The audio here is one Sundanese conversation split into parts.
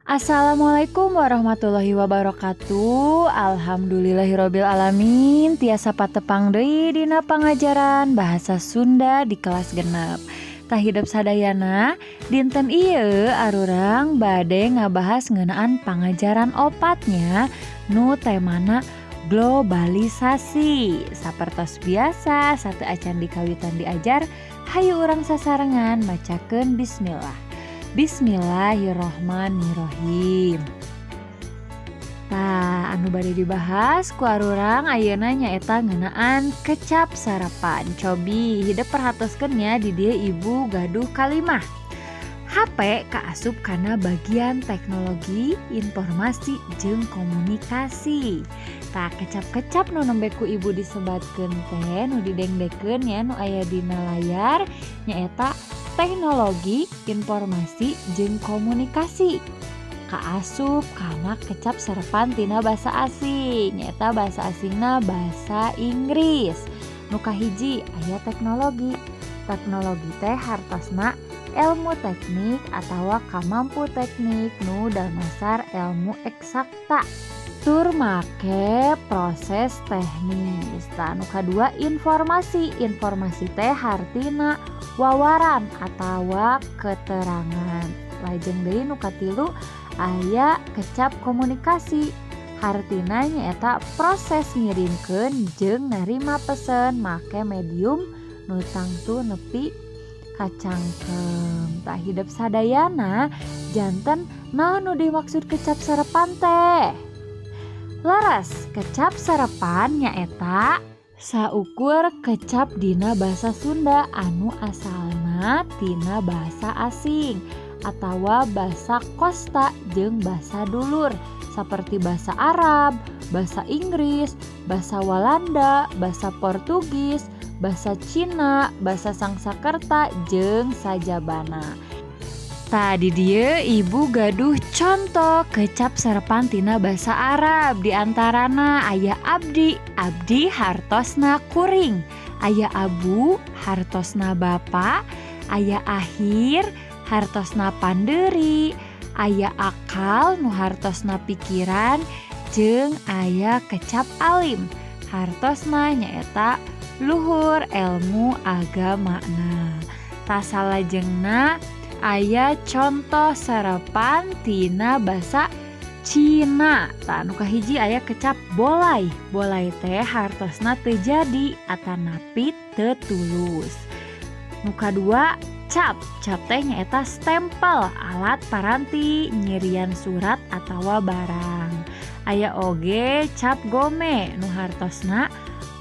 Assalamualaikum warahmatullahi wabarakatuh. Alhamdulillahirabbil alamin. Tiasa patepang deui dina pangajaran bahasa Sunda di kelas genep. Tahidep sadayana dinten ieu arurang bade ngabahas ngeunaan pangajaran opatnya nu temana globalisasi. Sapertos biasa satu acan dikawitan diajar, hayu urang sasarengan macakeun bismillah. Bismillahirrohmanirrohim. Nah, anu bade dibahas ku arurang ayeuna nyaeta ngeunaan kecap sarapan. Cobi hidep perhatoskeun nya di dieu ibu gaduh kalimah. HP kaasup kana bagian teknologi, informasi jeung komunikasi. Tah kecap-kecap nu nembe ku ibu disebatkeun teh nu didengdekeun nya nu aya dina layar nyaeta teknologi, informasi, jeung komunikasi. Kaasup kana kecap sarapan tina basa asing, nyaeta basa asingna basa Inggris. Nu kahiji aya teknologi. Teknologi teh hartosna ilmu teknik atawa kamampu teknik nu dasar ilmu eksakta. Tur make proses teknis. Nu kadua informasi. Informasi teh hartina wawaran atawa keterangan. Lajeng deui nu katilu aya kecap komunikasi. Hartina nyaeta proses ngirimkeun jeung narima pesen make medium nu tangtu nepi ka cangkem. Tah hidep sadayana janten naon nu dimaksud kecap sarapan teh? Laras, kecap sarapan nyaeta saukur kecap dina basa Sunda anu asalna tina basa asing atawa basa kosta jeung basa dulur saperti basa Arab, basa Inggris, basa Walanda, basa Portugis, basa Cina, basa Sangsakerta jeung sajabana. Tadi dieu ibu gaduh contoh kecap sarapan tina basa Arab. Di antarana aya abdi, abdi hartosna kuring. Aya abu, hartosna bapa. Aya akhir, hartosna pandeuri. Aya akal, nu hartosna pikiran. Jeung aya kecap alim, hartosna nyaeta luhur ilmu agamana. Tasalajengna aya contoh sarapan tina basa Cina. Tah nu kahiji aya kecap bolai. Bolai teh hartosna teu jadi atanapi teu tulus. Nu kadua cap. Cap teh nyaeta stempel, alat paranti nyirian surat atawa barang. Aya oge cap gome nu hartosna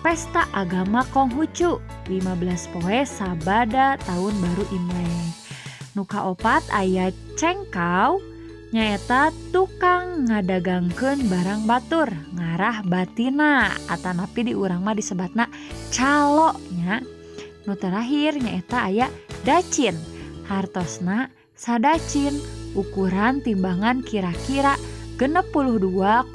pesta agama Konghucu 15 poe sabada tahun baru Imlek. Nu kaopat aya cengkau nyaeta tukang ngadagangkeun barang batur ngarah batina atanapi di urang mah disebatna calo nya. Nu terakhir nyaeta aya dacin. Hartosna sadacin ukuran timbangan kira-kira 62,5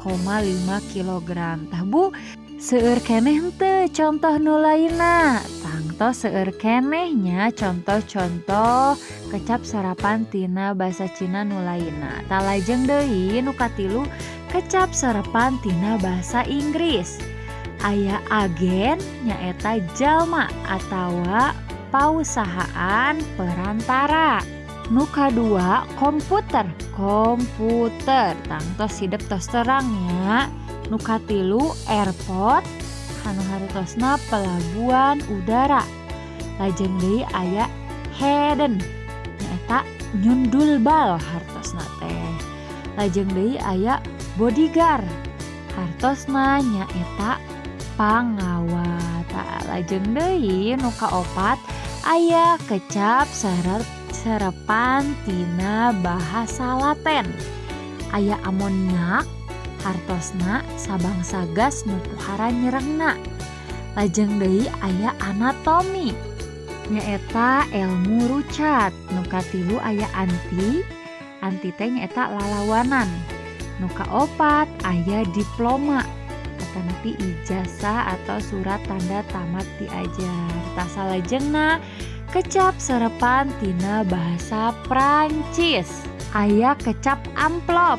kg. Tah Bu, seueur keneh henteu contoh nu lainna. Tangtos seueur kenehnya contoh-contoh kecap sarapan tina basa Cina nu lainna. Tah lajeng deui nu katilu kecap sarapan tina basa Inggris. Aya agen nyaeta jalma atawa pausahaan perantara. Nu kadua komputer. Komputer tangtos hidep tos terangnya. Nu katilu airport anu hartosna pelabuhan udara. Lajeng deui aya Hayden nyaeta nyundul bal hartosna teh. Lajeng deui aya bodyguard hartosna nyaeta pangawat. Lajeng deui nu kaopat aya kecap sarapan tina bahasa Laten. Aya amoniak hartosna sabangsa gas nu pohara nyerengna. Lajeng deui aya anatomi nyaeta ilmu rucat. Nu katilu aya anti. Anti teh nyaeta lalawanan. Nu kaopat aya diploma atanapi ijazah atau surat tanda tamat diajar. Tah salajengna kecap sarapan tina bahasa Prancis. aya kecap amplop.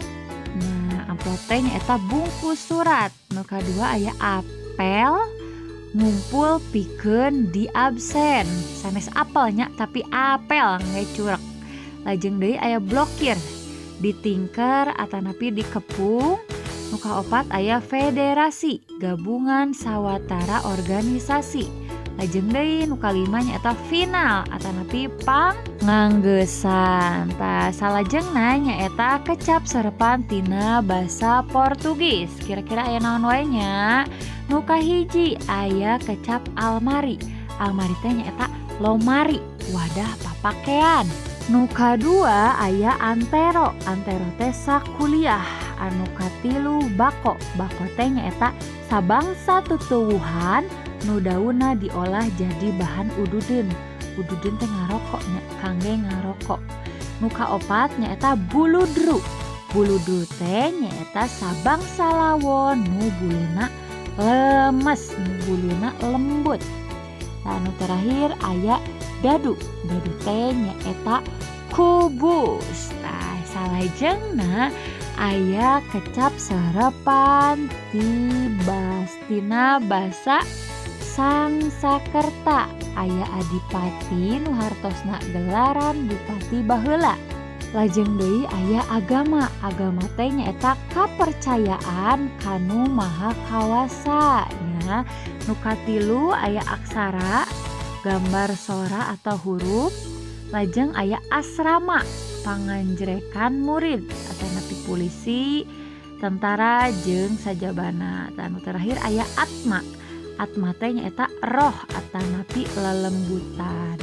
Nah, amplop teh nyaeta bungkus surat. Nu kadua aya apel ngumpul pikeun di absen. Sanes apelnya tapi apel ngecurek. Lajeng deui aya blokir ditingker atanapi dikepung. Nu kaopat aya federasi, gabungan sawatara organisasi. Lajeng deui nu kalima nyaeta final atanapi panganggesan. Tah salajengna nyaeta kecap serepan tina basa Portugis. Kira-kira aya naon wae nya? Nu kahiji aya kecap almari. Almari teh nyaeta lomari, wadah papakean. Nu kadua aya antero. Antero teh sakuliah. Anu katilu bako. Bako teh nyaeta sabangsa tutuwuhan nu daunna diolah jadi bahan ududeun. Ududeun teh ngarokok nya, kangge ngarokok. Nu kaopat nyaeta buludru. Buludru teh nyaeta sabangsa lawon nu buluna lemes, nu buluna lembut. Anu terakhir aya dadu. Dadu teh nyaeta kubus. Tah salajengna aya kecap serepan tina basa Sangsakerta. Aya adipati nu hartosna gelaran bupati baheula. Lajeng deui aya agama. Agama teh nyaeta kapercayaan kanu maha kawasa nya. Nu katilu aya aksara, gambar sora atau huruf. Lajeng aya asrama, panganjrekan murid atanapi polisi, tentara jeung sajabana. Anu terakhir aya atma. Atma teh nyaeta roh atanapi lelembutan.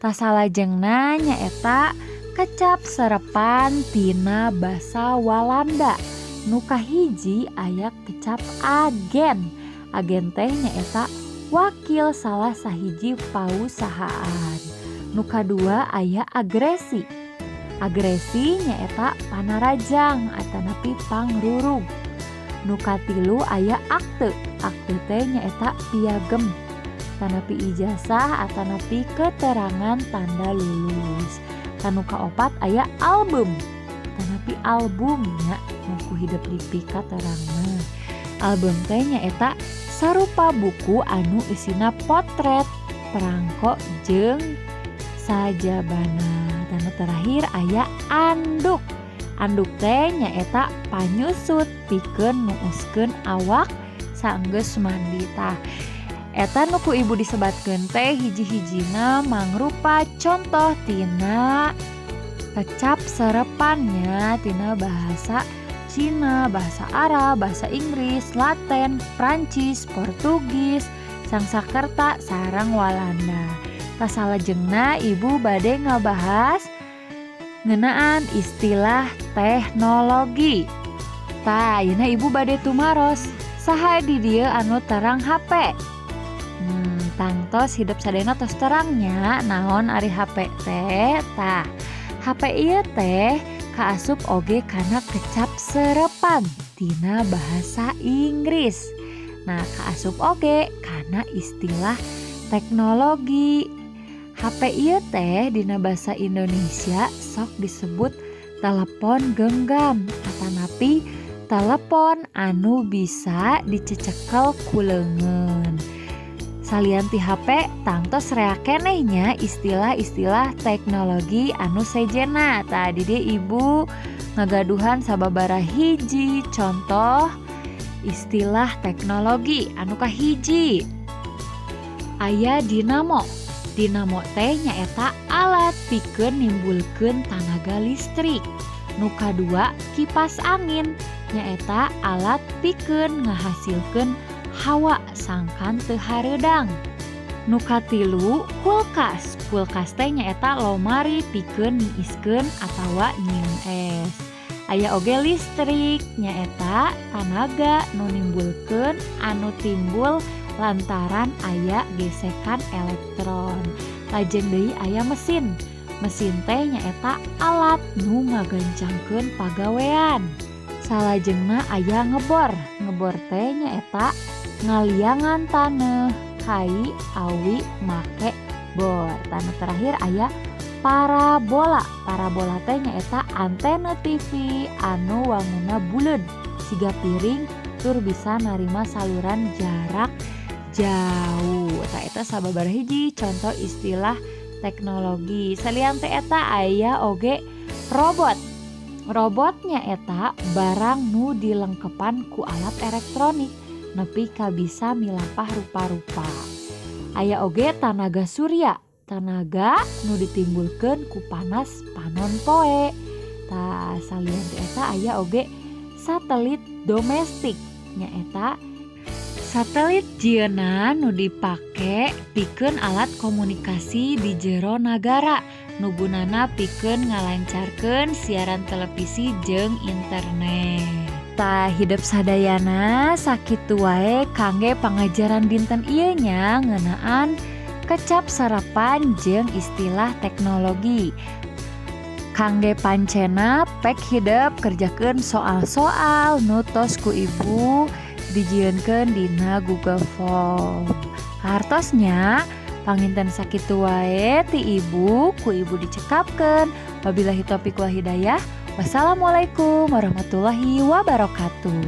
Tah salajengna nyaeta kecap serepan tina basa Walanda. Nu kahiji aya kecap agen. Agen teh nyaeta wakil salah sahiji pausahaan. Nu kadua aya agresi. Agresi nyaeta panarajang atanapi pangrurug. Nu katilu aya akte. Akte teh nyaeta piagem tanapi ijazah atanapi keterangan tanda lulus. Tanu kaopat aya album tanapi albumnya nuku hidup lipi katerangna. Album teh nyaeta sarupa buku anu isina potret, perangko jeung sajabana. Tanu terakhir aya anduk. Anduk teh nyaeta panyusut pikeun nuuskeun awak saenggeus mandi. Tah eta nuku ibu disebatkeun teh hiji-hijina mangrupa contoh tina kecap serepannya tina bahasa Cina, bahasa Arab, bahasa Inggris, Latin, Prancis, Portugis, Sangsakerta sareng Walanda. Tah salajengna ibu bade ngabahas ngeunaan istilah teknologi. Tah ayeuna ibu bade tumaros saha di dieu anu terang HP. Tangtos hidup sadayana tos terangnya naon ari HP teh. Tah HP ieu teh kaasup oge kana kecap serepan tina bahasa Inggris. Nah kaasup oge kana istilah teknologi. HP ieu teh dina basa Indonesia sok disebut telepon genggam atanapi telepon anu bisa dicecekel ku leungeun. Salian ti HP tangtos rea kenehnya istilah-istilah teknologi anu sejena. Tadi dia ibu ngagaduhan sababaraha hiji contoh istilah teknologi anu kahiji aya dinamo. Dinamo teh nyaeta alat pikeun nimbulkeun tenaga listrik. Nu kadua kipas angin nyaeta alat pikeun ngahasilkeun hawa sangkan teu hareudang. Nu katilu kulkas. Kulkas teh nyaeta lomari pikeun niiskeun atawa nyieun es. Aya oge listrik nyaeta tenaga nu nimbulkeun anu timbul lantaran aya gesekan elektron. Lajeng deui aya mesin. Mesin teh nyaeta alat nu ngagancangkeun pagawean. Salajengna aya ngebor. Ngebor teh nyaeta ngaliangan taneuh, kai, awi, make, bor. Tanu terakhir aya parabola. Parabola teh nyaeta antena TV anu wangunna buleud siga piring tur bisa narima saluran jarak jauh. Eta sababaraha hiji contoh istilah teknologi. Salian teh eta aya oge robot. Robotnya eta barang nu dilengkepan ku alat elektronik nepi ka bisa milapah rupa-rupa. Aya oge tanaga surya, tanaga nu ditimbulkeun ku panas panon poe. Tah salian teh eta aya oge satelit domestik nyaeta satelit jieuna nu dipake pikeun alat komunikasi di jero nagara nu gunana pikeun ngalancarkeun siaran televisi jeung internet. Tah hidup sadayana sakitu wae kangge pangajaran dinten ieu nya ngeunaan kecap sarapan jeung istilah teknologi. Kangge pancena pek hidup kerjakeun soal-soal nu tos ku ibu dijieunkeun dina Google Form. Hartosnya panginten sakitu wae ti ibu ku ibu dicekapkeun. Wabillahi taufiq wal hidayah. Wassalamualaikum warahmatullahi wabarakatuh.